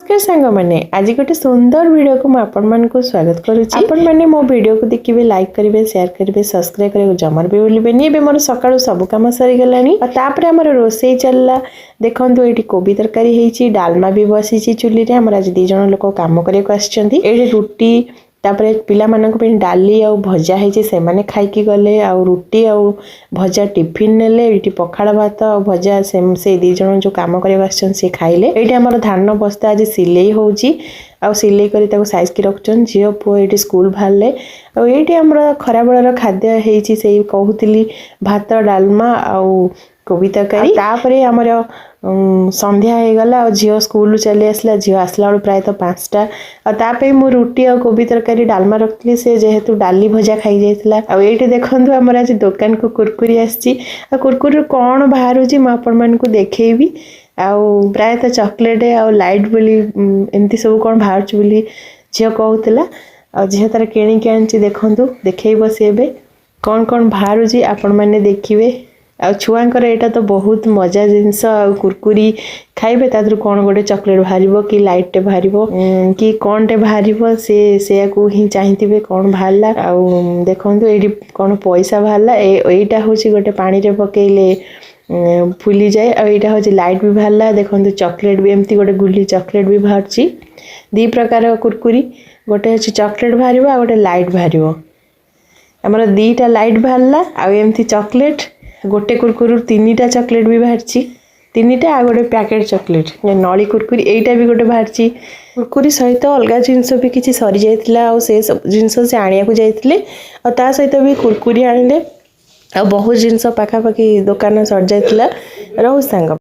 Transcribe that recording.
सांग मैंने आज गोटे सुंदर वीडियो को मुझे स्वागत करुँचे मो वीडियो को देखिए लाइक करेंगे शेयर करेंगे सब्सक्राइब करेंगे जमार भी भूलें ए मोर सका सब कम सरीगलापर आम रोसे चलला देखो ये कोबी तरकारी होती डालमा भी बसी चूल्ही में आम आज 2 जन लोक कम करने ये रुटी तापर पिला मानक पे डाली आ भजा है से माने खाइकी गले आ रुटी आ भजा टिफिन नेले ये पखाड़ भात आ भजा से 2 जन जो काम करने से खाइले ये आम धान बस्ता आज सिले होची आ सिले कर साइज की रखुन झील पुओ ये स्कूल बाहर आईटी आम खरा बेलर खाद्य होती से कहूली भात डालमा आ कोबी तरकारी तापर आमर संध्या हो गला झील स्कूल चली आसला झील आसला बेलू प्रायतः 5टा आतापे मु रुटी और कोबी तरकारी डालमा रखी से जेहेतु डाली भजा खाई जाइला आ ये देखो आमर आज दुकान को कुरकुरी आसी कुरकुरी कौन बाहर मुझे देखी आउ प्रायतः चॉकलेट आ लाइट बोली एमती सब कौन बाहर बोली झील कहूला आ झील तार किणिकी आनी देखूँ देखब सी कौन कौन बाहर आपण मैंने देखिए आ छुआंकर एटा तो बहुत मजा जिनस कुरकुरी खाइबे तादर कौन गोटे चॉकलेट बाहर कि लाइट टे बाहर कि कौन टे बाहर से को ही चाहिए कौन बाहरला आ देखो ये कौन पैसा बाहरला एटा हूँ गोटे पानी रे पकेले फुली जाए आ यहाँ हूँ लाइट भी बाहरला देखो चॉकलेट भी एमती गोटे गुली चॉकलेट भी बाहर 2 प्रकार कुरकुरी गोटे हूँ चॉकलेट बाहर आ गोटे लाइट बाहर आमर 2टा लाइट बाहरला आ एमती चॉकलेट गोटे कुरकुरी 3टा चॉकलेट भी बाहर 3टा आ गोटे पैकेट चॉकलेट नली कुरकुरी एटा भी गोटे बाहर कुरकुरी सहित अलग जिनस भी किसी सरी जाइला से सब जिनस से आनिया को जाइए और ता सहित भी कुरकुरी आनिले आ बहुत जिनस पाखापाखि दुकान सर जाइला रहू सांग।